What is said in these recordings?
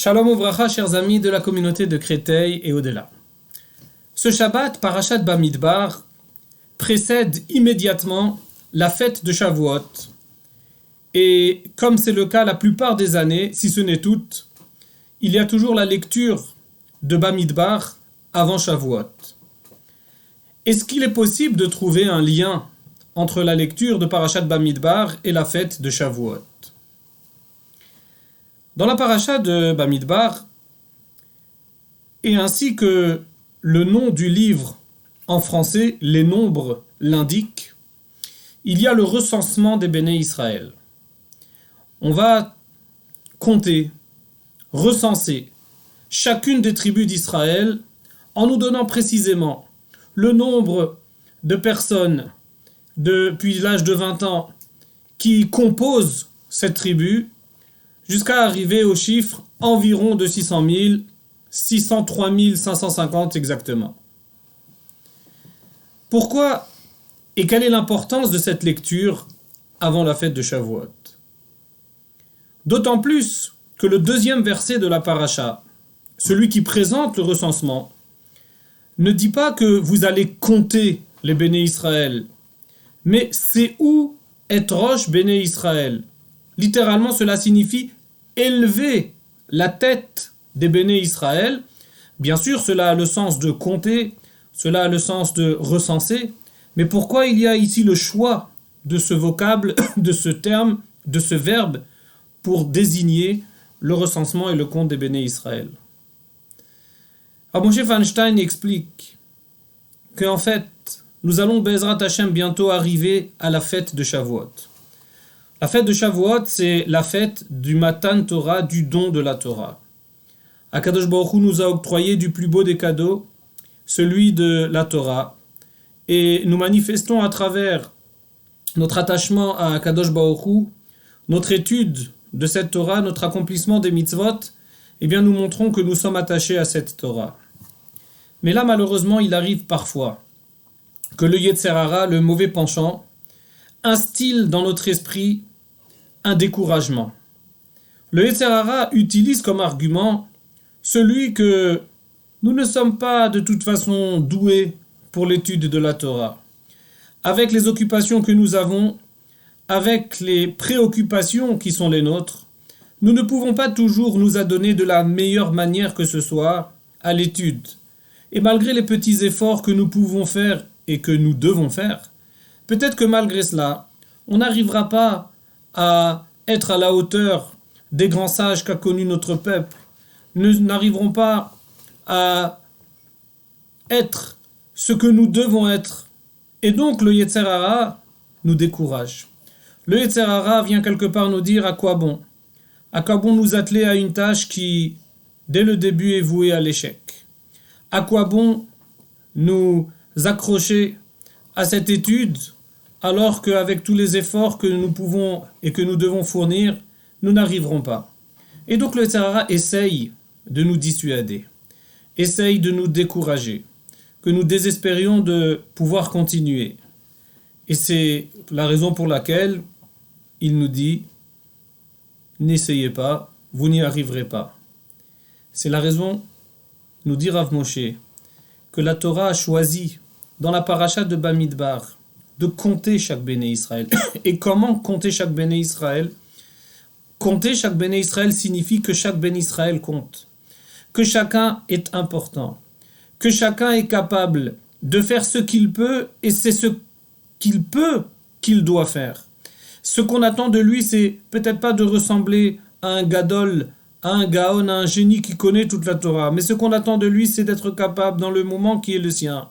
Shalom Uvracha, chers amis de la communauté de Créteil et au-delà. Ce Shabbat, Parashat Bamidbar, précède immédiatement la fête de Shavuot. Et comme c'est le cas la plupart des années, si ce n'est toutes, il y a toujours la lecture de Bamidbar avant Shavuot. Est-ce qu'il est possible de trouver un lien entre la lecture de Parashat Bamidbar et la fête de Shavuot? Dans la paracha de Bamidbar, et ainsi que le nom du livre en français, les nombres l'indiquent, il y a le recensement des Béné Israël. On va compter, recenser chacune des tribus d'Israël en nous donnant précisément le nombre de personnes depuis l'âge de 20 ans qui composent cette tribu, jusqu'à arriver au chiffre environ de 600 000, 603 550 exactement. Pourquoi et quelle est l'importance de cette lecture avant la fête de Shavuot? D'autant plus que le deuxième verset de la paracha, celui qui présente le recensement, ne dit pas que vous allez compter les Béné Israël, mais c'est où est Rosh Béné Israël. Littéralement, cela signifie élever la tête des Béné Israël. Bien sûr, cela a le sens de compter, cela a le sens de recenser, mais pourquoi il y a ici le choix de ce vocable, de ce terme, de ce verbe, pour désigner le recensement et le compte des Béné Israël? Alors, Moshe Feinstein explique qu'en fait, nous allons, Bezrat Hashem, bientôt arriver à la fête de Shavuot. La fête de Shavuot, c'est la fête du Matan Torah, du don de la Torah. Akadosh Baruch Hu nous a octroyé du plus beau des cadeaux, celui de la Torah. Et nous manifestons à travers notre attachement à Akadosh Baruch Hu, notre étude de cette Torah, notre accomplissement des mitzvot, eh bien nous montrons que nous sommes attachés à cette Torah. Mais là, malheureusement, il arrive parfois que le Yetzer Hara, le mauvais penchant, instille dans notre esprit un découragement. Le Yetzer Hara utilise comme argument celui que nous ne sommes pas de toute façon doués pour l'étude de la Torah. Avec les occupations que nous avons, avec les préoccupations qui sont les nôtres, nous ne pouvons pas toujours nous adonner de la meilleure manière que ce soit à l'étude. Et malgré les petits efforts que nous pouvons faire et que nous devons faire, peut-être que malgré cela, on n'arrivera pas à être à la hauteur des grands sages qu'a connus notre peuple. Nous n'arriverons pas à être ce que nous devons être. Et donc le Yetzer Hara nous décourage. Le Yetzer Hara vient quelque part nous dire à quoi bon nous atteler à une tâche qui, dès le début, est vouée à l'échec? À quoi bon nous accrocher à cette étude alors qu'avec tous les efforts que nous pouvons et que nous devons fournir, nous n'arriverons pas? Et donc le Yetzer Hara essaye de nous dissuader, essaye de nous décourager, que nous désespérions de pouvoir continuer. Et c'est la raison pour laquelle il nous dit: n'essayez pas, vous n'y arriverez pas. C'est la raison, nous dit Rav Moshe, que la Torah a choisi dans la paracha de Bamidbar de compter chaque Béné Israël. Et comment compter chaque Béné Israël? Compter chaque Béné Israël signifie que chaque Béné Israël compte, que chacun est important, que chacun est capable de faire ce qu'il peut, et c'est ce qu'il peut qu'il doit faire. Ce qu'on attend de lui, c'est peut-être pas de ressembler à un gadol, à un gaon, à un génie qui connaît toute la Torah, mais ce qu'on attend de lui, c'est d'être capable, dans le moment qui est le sien,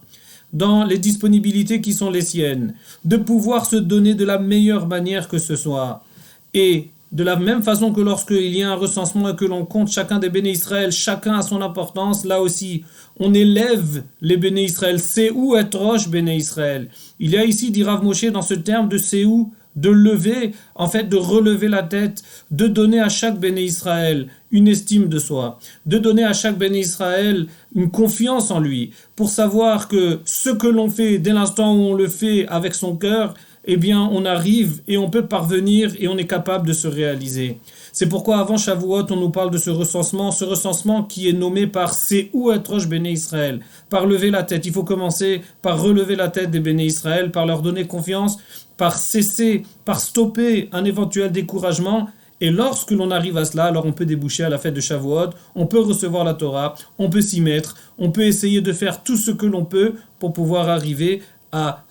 dans les disponibilités qui sont les siennes, de pouvoir se donner de la meilleure manière que ce soit. Et de la même façon que lorsqu'il y a un recensement et que l'on compte chacun des Béné Israël, chacun a son importance, là aussi, on élève les Béné Israël. C'est où être Rosh Béné Israël? Il y a ici, dit Rav Moshe, dans ce terme de c'est où, de lever, en fait, de relever la tête, de donner à chaque Béné Israël une estime de soi, de donner à chaque Béné Israël une confiance en lui, pour savoir que ce que l'on fait, dès l'instant où on le fait avec son cœur, eh bien on arrive et on peut parvenir et on est capable de se réaliser. C'est pourquoi avant Shavuot, on nous parle de ce recensement qui est nommé par Se'ou et Rosh Béné Israël, par lever la tête. Il faut commencer par relever la tête des Béné Israël, par leur donner confiance, par cesser, par stopper un éventuel découragement. Et lorsque l'on arrive à cela, alors on peut déboucher à la fête de Shavuot, on peut recevoir la Torah, on peut s'y mettre, on peut essayer de faire tout ce que l'on peut pour pouvoir arriver à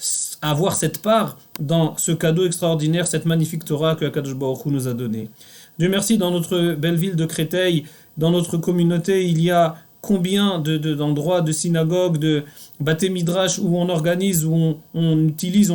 avoir cette part dans ce cadeau extraordinaire, cette magnifique Torah que Akadosh Baruch Hu nous a donnée. Dieu merci, dans notre belle ville de Créteil, dans notre communauté, il y a combien d'endroits, de synagogues, de Baté Midrash où on organise, où on utilise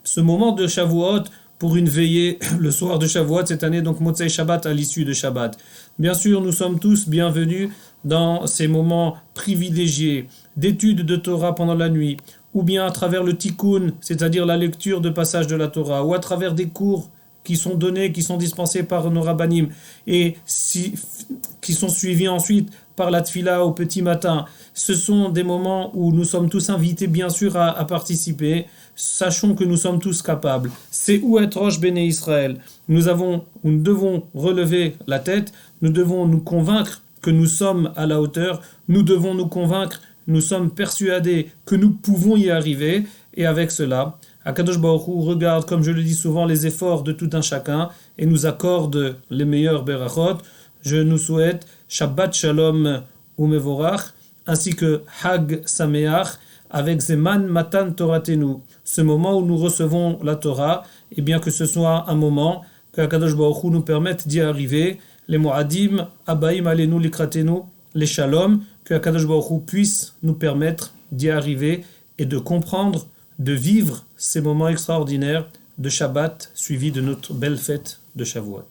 ce moment de Shavuot pour une veillée le soir de Shavuot, cette année donc Motzei Shabbat à l'issue de Shabbat. Bien sûr, nous sommes tous bienvenus dans ces moments privilégiés d'études de Torah pendant la nuit, ou bien à travers le Tikkun, c'est-à-dire la lecture de passages de la Torah, ou à travers des cours qui sont donnés, qui sont dispensés par nos rabbanim, et qui sont suivis ensuite par la tfila au petit matin. Ce sont des moments où nous sommes tous invités, bien sûr, à participer. Sachons que nous sommes tous capables. C'est où être Rosh Béné Israël. Nous devons relever la tête, nous devons nous convaincre que nous sommes à la hauteur, nous devons nous convaincre, nous sommes persuadés que nous pouvons y arriver, et avec cela, Akadosh Baruch Hu regarde, comme je le dis souvent, les efforts de tout un chacun et nous accorde les meilleurs berachot. Je nous souhaite Shabbat Shalom Umevorach, ainsi que Hag Sameach, avec Zeman Matan Toratenu, ce moment où nous recevons la Torah, et bien que ce soit un moment que Akadosh Baruch Hu nous permette d'y arriver, les Moadim, Abaim Alenu Likratenu, les Shalom, que Akadosh Baruch Hu puisse nous permettre d'y arriver et de comprendre, de vivre ces moments extraordinaires de Shabbat suivis de notre belle fête de Shavuot.